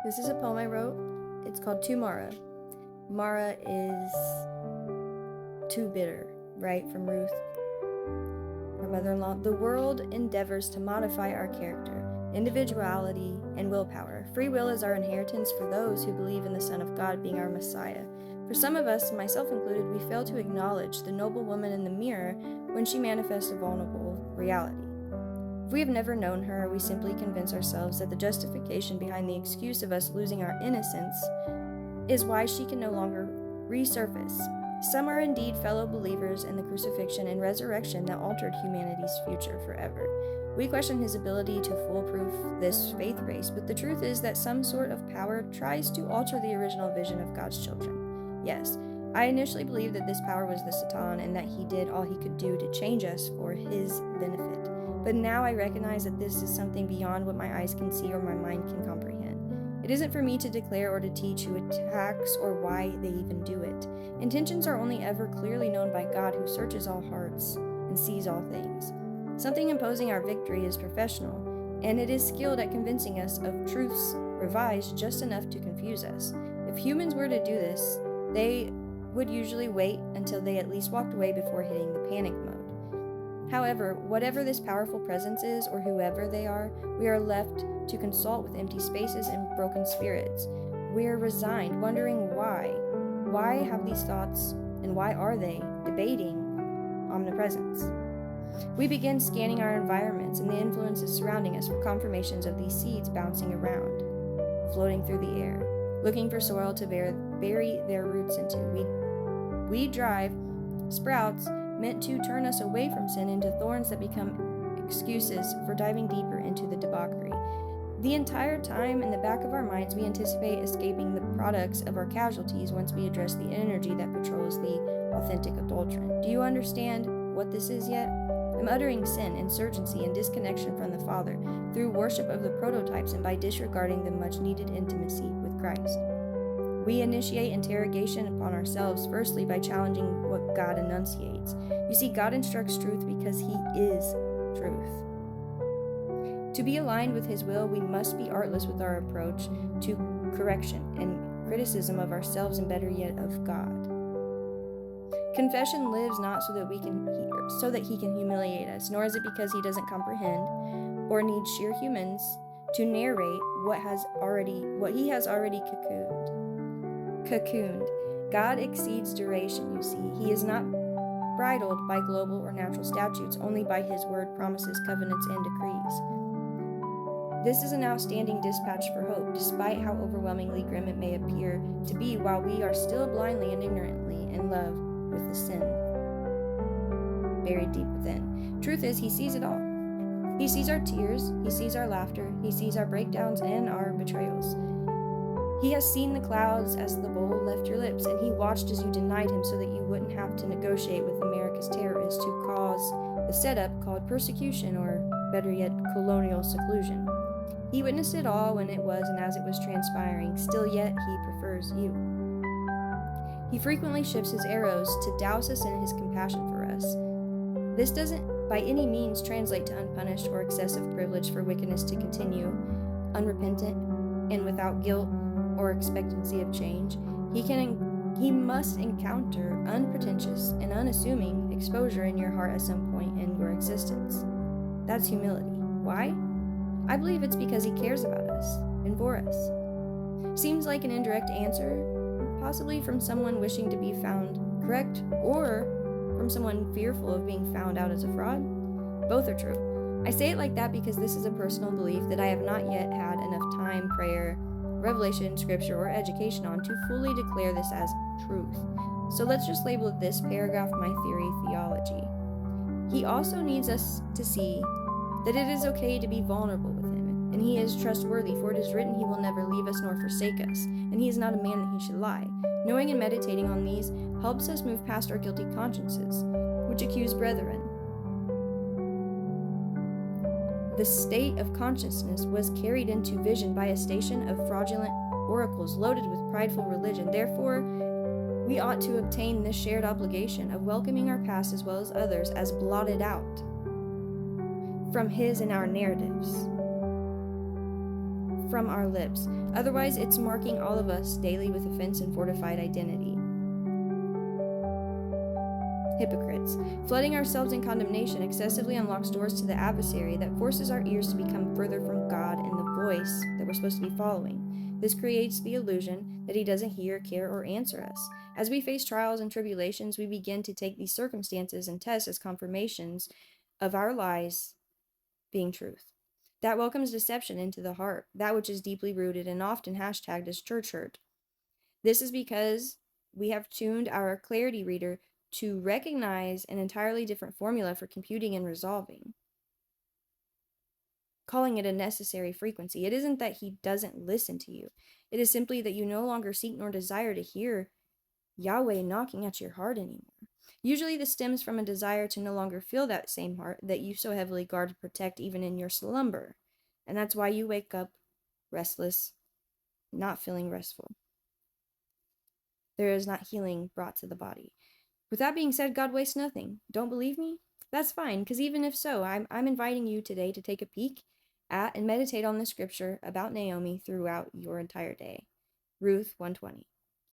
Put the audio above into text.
This is a poem I wrote. It's called To Mara. Mara is too bitter, right? From Ruth, her mother-in-law. The world endeavors to modify our character, individuality, and willpower. Free will is our inheritance for those who believe in the Son of God being our Messiah. For some of us, myself included, we fail to acknowledge the noble woman in the mirror when she manifests a vulnerable reality. If we have never known her, we simply convince ourselves that the justification behind the excuse of us losing our innocence is why she can no longer resurface. Some are indeed fellow believers in the crucifixion and resurrection that altered humanity's future forever. We question his ability to foolproof this faith race, but the truth is that some sort of power tries to alter the original vision of God's children. Yes, I initially believed that this power was the Satan and that he did all he could do to change us for his benefit. But now I recognize that this is something beyond what my eyes can see or my mind can comprehend. It isn't for me to declare or to teach who attacks or why they even do it. Intentions are only ever clearly known by God, who searches all hearts and sees all things. Something imposing our victory is professional, and it is skilled at convincing us of truths revised just enough to confuse us. If humans were to do this, they would usually wait until they at least walked away before hitting the panic mode. However, whatever this powerful presence is, or whoever they are, we are left to consult with empty spaces and broken spirits. We are resigned, wondering why. Why have these thoughts, and why are they debating omnipresence? We begin scanning our environments and the influences surrounding us for confirmations of these seeds bouncing around, floating through the air, looking for soil to bury their roots into. We drive sprouts meant to turn us away from sin into thorns that become excuses for diving deeper into the debauchery. The entire time, in the back of our minds, we anticipate escaping the products of our casualties once we address the energy that patrols the authentic adulterant. Do you understand what this is yet? I'm uttering sin, insurgency, and disconnection from the Father through worship of the prototypes and by disregarding the much-needed intimacy with Christ. We initiate interrogation upon ourselves, firstly by challenging what God enunciates. You see, God instructs truth because he is truth. To be aligned with his will, we must be artless with our approach to correction and criticism of ourselves, and better yet, of God. Confession lives not so that he can humiliate us, nor is it because he doesn't comprehend or needs sheer humans to narrate what he has already cocooned. God exceeds duration, you see. He is not bridled by global or natural statutes, only by his word, promises, covenants, and decrees. This is an outstanding dispatch for hope, despite how overwhelmingly grim it may appear to be, while we are still blindly and ignorantly in love with the sin buried deep within. Truth is, he sees it all. He sees our tears, he sees our laughter, he sees our breakdowns and our betrayals. He has seen the clouds as the bowl left your lips, and he watched as you denied him so that you wouldn't have to negotiate with America's terrorists to cause the setup called persecution, or better yet, colonial seclusion. He witnessed it all when it was and as it was transpiring, still yet he prefers you. He frequently shifts his arrows to douse us in his compassion for us. This doesn't by any means translate to unpunished or excessive privilege for wickedness to continue, unrepentant and without guilt or expectancy of change. He must encounter unpretentious and unassuming exposure in your heart at some point in your existence. That's humility. Why? I believe it's because he cares about us and for us. Seems like an indirect answer, possibly from someone wishing to be found correct, or from someone fearful of being found out as a fraud. Both are true. I say it like that because this is a personal belief that I have not yet had enough time, prayer, revelation, scripture, or education on to fully declare this as truth. So let's just label this paragraph my theory theology. He also needs us to see that it is okay to be vulnerable with him, and he is trustworthy, for it is written he will never leave us nor forsake us, and he is not a man that he should lie. Knowing and meditating on these helps us move past our guilty consciences, which accuse brethren. The state of consciousness was carried into vision by a station of fraudulent oracles loaded with prideful religion. Therefore, we ought to obtain this shared obligation of welcoming our past as well as others as blotted out from his and our narratives. from our lips. Otherwise, it's marking all of us daily with offense and fortified identity. Hypocrites. Flooding ourselves in condemnation excessively unlocks doors to the adversary that forces our ears to become further from God and the voice that we're supposed to be following. This creates the illusion that he doesn't hear, care, or answer us. As we face trials and tribulations, we begin to take these circumstances and tests as confirmations of our lies being truth. That welcomes deception into the heart, that which is deeply rooted and often hashtagged as church hurt. This is because we have tuned our clarity reader to recognize an entirely different formula for computing and resolving, calling it a necessary frequency. It isn't that he doesn't listen to you. It is simply that you no longer seek nor desire to hear Yahweh knocking at your heart anymore. Usually this stems from a desire to no longer feel that same heart that you so heavily guard and protect even in your slumber. And that's why you wake up restless, not feeling restful. There is not healing brought to the body. With that being said, God wastes nothing. Don't believe me? That's fine, because even if so, I'm inviting you today to take a peek at and meditate on the scripture about Naomi throughout your entire day. Ruth 1:20.